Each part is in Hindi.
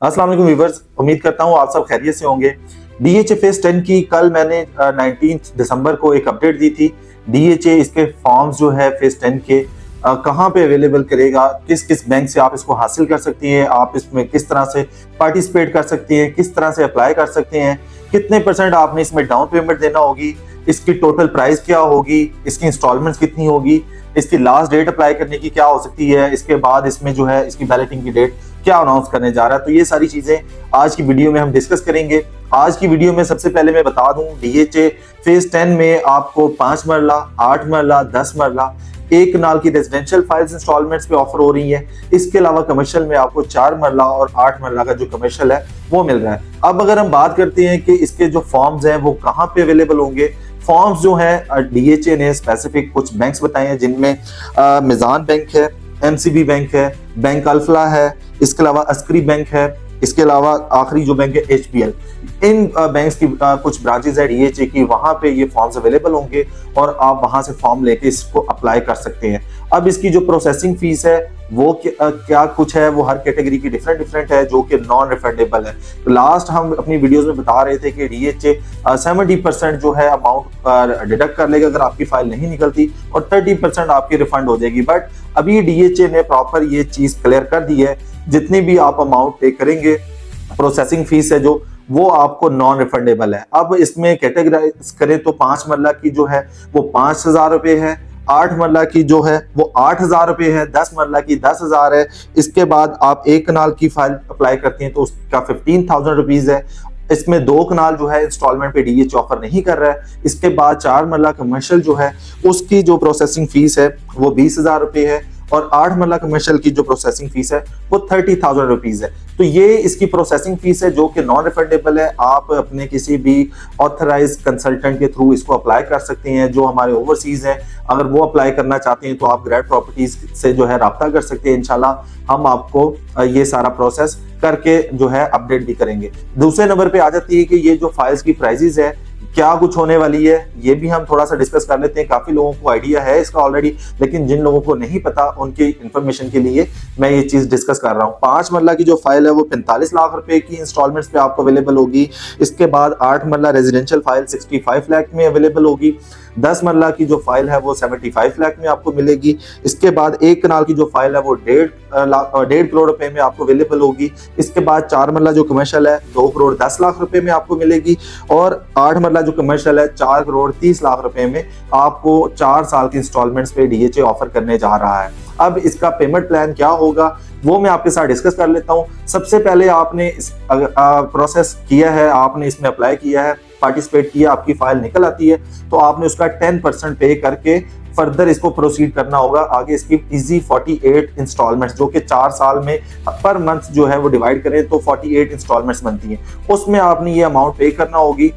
अस्सलाम वालेकुम व्यूअर्स, उम्मीद करता हूँ आप सब खैरियत से होंगे। डीएचए फेज 10 की कल मैंने 19 दिसंबर को एक अपडेट दी थी। डीएचए इसके फॉर्म्स जो है फेज 10 के कहाँ पे अवेलेबल करेगा, किस किस बैंक से आप इसको हासिल कर सकती हैं, आप इसमें किस तरह से पार्टिसिपेट कर सकती हैं, किस तरह से अप्लाई कर सकते हैं, कितने % आपने इसमें डाउन पेमेंट देना होगी, इसकी टोटल प्राइस क्या होगी, इसकी इंस्टॉलमेंट्स कितनी होगी, इसकी लास्ट डेट अप्लाई करने की क्या हो सकती है, इसके बाद इसमें जो है इसकी बैलेटिंग की डेट क्या अनाउंस करने जा रहा है। तो ये सारी चीजें आज की वीडियो में हम डिस्कस करेंगे। आज की वीडियो में सबसे पहले मैं बता दूं, डीएचए फेज 10 में आपको 5 मरला, 8 मरला, 10 मरला, 1 कनाल की रेजिडेंशियल फाइल्स इंस्टॉलमेंट्स पे ऑफर हो रही है। इसके अलावा कमर्शियल में आपको 4 मरला और 8 मरला का जो कमर्शियल है वो मिल रहा है। अब अगर हम बात करते हैं कि इसके जो फॉर्म्स हैं वो कहाँ पे अवेलेबल होंगे, फॉर्म्स जो है डीएचए ने स्पेसिफिक कुछ बैंक्स बताए हैं, जिनमें मिजान बैंक है, एमसीबी बैंक है, बैंक अल्फला है, इसके अलावा अस्करी बैंक है, इसके अलावा आखिरी जो बैंक है एचबीएल। इन बैंक्स की कुछ ब्रांचेस है डीएचए की, वहां पे ये फॉर्म्स अवेलेबल होंगे और आप वहां से फॉर्म लेके इसको अप्लाई कर सकते हैं। अब इसकी जो प्रोसेसिंग फीस है वो क्या कुछ है, वो हर कैटेगरी की डिफरेंट है, जो कि नॉन रिफंडेबल है। तो लास्ट हम अपनी वीडियोस में बता रहे थे कि डीएचए 70% जो है अमाउंट डिडक्ट कर लेगा अगर आपकी फाइल नहीं निकलती, और 30% आपकी रिफंड हो जाएगी। बट अभी डीएचए ने प्रॉपर ये चीज क्लियर कर दी है, जितनी भी आप अमाउंट पे करेंगे प्रोसेसिंग फीस है जो, वो आपको नॉन रिफंडेबल है। अब इसमें कैटेगराइज करें तो 5 मरला की जो है वो 5,000 रुपए है, 8 मरला की जो है वो 8,000 रुपए है, 10 मरला की 10,000 है। इसके बाद आप 1 कनाल की फाइल अप्लाई करती हैं तो उसका 15,000 रुपीज है। इसमें 2 कनाल जो है इंस्टॉलमेंट पे डीएचए ऑफर नहीं कर रहा है। इसके बाद 4 मरला कमर्शियल जो है उसकी जो प्रोसेसिंग फीस है वो 20,000 रुपए है, और 8 मरला कमर्शियल की जो प्रोसेसिंग फीस है वो 30,000 रुपीज है। तो ये इसकी प्रोसेसिंग फीस है जो कि नॉन रिफंडेबल है। आप अपने किसी भी ऑथराइज कंसल्टेंट के थ्रू इसको अप्लाई कर सकते हैं जो हमारे ओवरसीज हैं। अगर वो अप्लाई करना चाहते हैं तो आप ग्रेड प्रॉपर्टीज से जो है राब्ता कर सकते हैं। इंशाल्लाह हम आपको ये सारा प्रोसेस करके जो है अपडेट भी करेंगे। दूसरे नंबर पे आ जाती है कि ये जो फाइल्स की प्राइजेस है क्या कुछ होने वाली है, ये भी हम थोड़ा सा डिस्कस कर लेते हैं। काफी लोगों को आइडिया है इसका ऑलरेडी, लेकिन जिन लोगों को नहीं पता उनकी इंफॉर्मेशन के लिए मैं ये चीज डिस्कस कर रहा हूँ। 5 मरला की जो फाइल है वो 45 लाख रुपए की इंस्टॉलमेंट्स पे आपको अवेलेबल होगी। इसके बाद 8 मरला रेजिडेंशियल फाइल 65 लाख में अवेलेबल होगी। 10 मरला की जो फाइल है वो 75 लाख में आपको मिलेगी। इसके बाद 1 कनाल की जो फाइल है वो 1.5 करोड़ रुपए में आपको अवेलेबल होगी। इसके बाद 4 मरला जो कमर्शियल है 2 करोड़ 10 लाख रुपए में आपको मिलेगी, और 8 मरला जो कमर्शियल है 4 करोड़ 30 लाख रुपए में आपको 4 साल की इंस्टॉलमेंट्स पे डीएचए ऑफर करने जा रहा है। अब इसका पेमेंट प्लान क्या होगा वो मैं आपके साथ डिस्कस कर लेता हूं। सबसे पहले आपने इस प्रोसेस किया है, आपने इसमें अप्लाई किया है, पार्टिसिपेट किया, आपकी फाइल निकल आती है तो आपने उसका 10% पे करके फर्दर इसको प्रोसीड करना होगा। आगे इसकी इजी 48 इंस्टॉलमेंट्स जो कि 4 साल में पर मंथ जो है वो डिवाइड करें तो 48 इंस्टॉलमेंट्स बनती हैं, उसमें आपने ये अमाउंट पे करना होगी।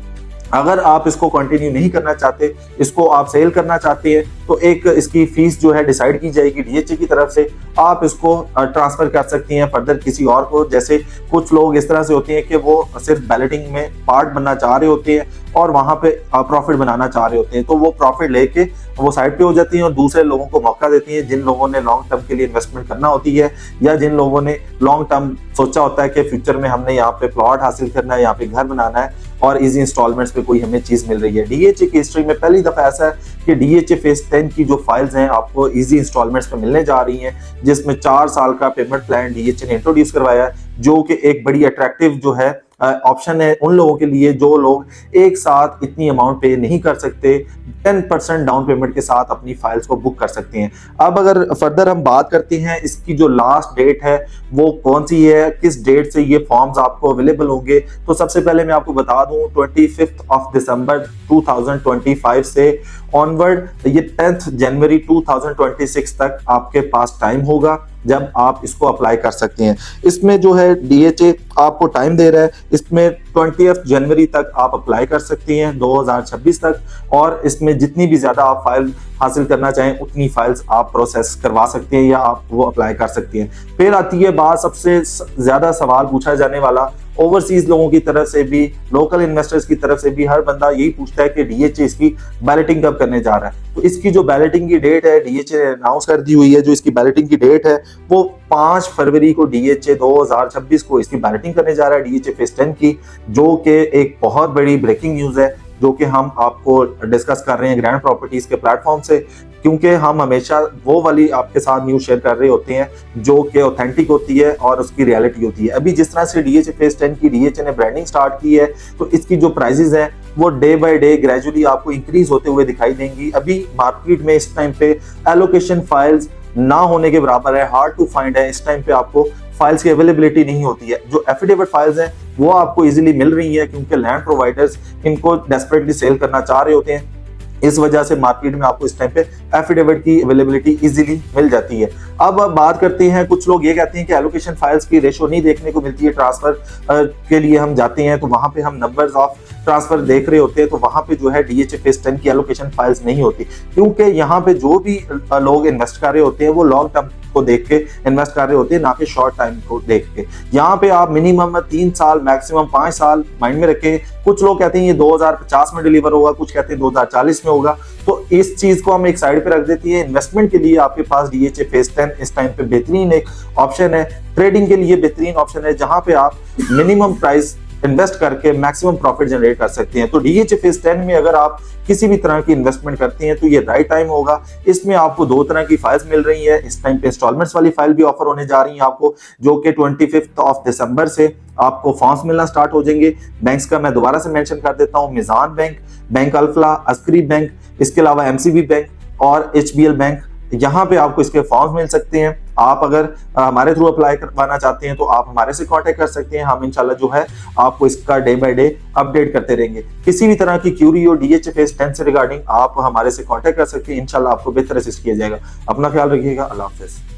अगर आप इसको कंटिन्यू नहीं करना चाहते, इसको आप सेल करना चाहते हैं, तो एक इसकी फीस जो है डिसाइड की जाएगी डीएचए की तरफ से। आप इसको ट्रांसफर कर सकती हैं फर्दर किसी और को। जैसे कुछ लोग इस तरह से होते हैं कि वो सिर्फ बैलेटिंग में पार्ट बनना चाह रहे होते हैं और वहां पे प्रॉफिट बनाना चाह रहे होते हैं, तो वो प्रॉफिट लेके वो साइड पे हो जाती हैं और दूसरे लोगों को मौका देती हैं, जिन लोगों ने लॉन्ग टर्म के लिए इन्वेस्टमेंट करना होती है या जिन लोगों ने लॉन्ग टर्म सोचा होता है कि फ्यूचर में हमने यहाँ पे प्लॉट हासिल करना है, यहाँ पे घर बनाना है और इजी इंस्टॉलमेंट्स पे कोई हमें चीज मिल रही है। डीएचए की हिस्ट्री में पहली दफा ऐसा है कि डीएचए फेज 10 की जो फाइल्स हैं आपको इजी इंस्टॉलमेंट्स पे मिलने जा रही हैं, जिसमें 4 साल का पेमेंट प्लान डीएचए ने इंट्रोड्यूस करवाया है, जो कि एक बड़ी अट्रैक्टिव जो है ऑप्शन है उन लोगों के लिए जो लोग एक साथ इतनी अमाउंट पे नहीं कर सकते। 10% डाउन पेमेंट के साथ अपनी फाइल्स को बुक कर सकते हैं। अब अगर फर्दर हम बात करते हैं इसकी जो लास्ट डेट है वो कौन सी है, किस डेट से ये फॉर्म्स आपको अवेलेबल होंगे, तो सबसे पहले मैं आपको बता दूं 25 दिसंबर 2025 से ऑनवर्ड ये 10 जनवरी 2026 तक आपके पास टाइम होगा जब आप इसको अप्लाई कर सकते हैं। इसमें जो है डीएचए आपको टाइम दे रहा है, इसमें 20 जनवरी तक आप अप्लाई कर सकती हैं 2026 तक, और इसमें जितनी भी ज्यादा आप फाइल हासिल करना चाहें उतनी फाइल्स आप प्रोसेस करवा सकते हैं या आप वो अप्लाई कर सकती हैं। फिर आती है बात सबसे ज्यादा सवाल पूछा जाने वाला, ओवरसीज लोगों की तरफ से भी, लोकल इन्वेस्टर्स की तरफ से भी हर बंदा यही पूछता है कि डीएचए इसकी बैलेटिंग कब करने जा रहा है। तो इसकी जो बैलेटिंग की डेट है डीएचए ने अनाउंस कर दी हुई है। जो इसकी बैलेटिंग की डेट है वो 5 फरवरी को डीएचए 2026 को इसकी बैलेटिंग करने जा रहा है डीएचए फेज 10 की, जो कि एक बहुत बड़ी ब्रेकिंग न्यूज है जो कि हम आपको डिस्कस कर रहे हैं ग्रैंड प्रॉपर्टीज के प्लेटफॉर्म से, क्योंकि हम हमेशा वो वाली आपके साथ न्यूज शेयर कर रहे होते हैं जो कि ऑथेंटिक होती है और उसकी रियलिटी होती है। अभी जिस तरह से डीएचए फेज 10 की डीएचए ने ब्रांडिंग स्टार्ट की है, तो इसकी जो प्राइसेस हैं वो डे बाय डे ग्रेजुअली आपको इंक्रीज होते हुए दिखाई देंगी। अभी मार्केट में इस टाइम पे एलोकेशन फाइल्स ना होने के बराबर है, हार्ड टू फाइंड है। इस टाइम पे आपको फाइल्स की अवेलेबिलिटी नहीं होती है। जो एफिडेविट फाइल्स हैं वो आपको इजीली मिल रही है, क्योंकि लैंड प्रोवाइडर्स इनको डेस्परेटली सेल करना चाह रहे होते हैं। इस वजह से मार्केट में आपको इस टाइम पे एफिडेविट की अवेलेबिलिटी इजीली मिल जाती है। अब बात करते हैं, कुछ लोग ये कहते हैं कि एलोकेशन फाइल्स की रेशो नहीं देखने को मिलती है। ट्रांसफर के लिए हम जाते हैं तो वहां पे हम नंबर्स ऑफ ट्रांसफर देख रहे होते हैं, तो वहां पे जो है डीएचए फेज 10 की एलोकेशन फाइल्स नहीं होती, क्योंकि यहाँ पे जो भी लोग इन्वेस्ट कर रहे होते हैं वो लॉन्ग टर्म को देख के इन्वेस्ट कर रहे होते हैं, ना कि शॉर्ट टाइम को देख के। यहाँ पे आप मिनिमम 3 साल मैक्सिमम 5 साल माइंड में रखें। कुछ लोग कहते हैं ये 2050 में डिलीवर होगा, कुछ कहते हैं 2040 में होगा, तो इस चीज को हम एक साइड पे रख देती है। इन्वेस्टमेंट के लिए आपके पास डीएचए फेज 10 इस टाइम पे बेहतरीन एक ऑप्शन है, ट्रेडिंग के लिए बेहतरीन ऑप्शन है, जहां पे आप मिनिमम प्राइस इन्वेस्ट करके मैक्सिमम प्रॉफिट जनरेट कर सकते हैं। तो डीएचए फेज 10 में अगर आप किसी भी तरह की इन्वेस्टमेंट करते हैं तो ये राइट टाइम होगा। इसमें आपको 2 तरह की फाइल्स मिल रही है। इस टाइम पे इंस्टॉलमेंट्स वाली फाइल भी ऑफर होने जा रही है आपको, जो कि 25 दिसंबर से आपको फॉर्म्स मिलना स्टार्ट हो जाएंगे। बैंक्स का मैं दोबारा से मेंशन कर देता हूँ, Meezan bank, bank Alfalah, Askari bank, इसके अलावा एमसीबी बैंक और एचबीएल बैंक। यहाँ पे आपको इसके फॉर्म्स मिल सकते हैं। आप अगर हमारे थ्रू अप्लाई करवाना चाहते हैं तो आप हमारे से कांटेक्ट कर सकते हैं। हम इंशाल्लाह जो है आपको इसका डे बाय डे अपडेट करते रहेंगे। किसी भी तरह की क्यूरी हो डीएचए फेज 10 से रिगार्डिंग आप हमारे से कांटेक्ट कर सकते हैं। इंशाल्लाह आपको बेहतर असिस्ट किया जाएगा। अपना ख्याल रखिएगा। अल्लाह हाफिज।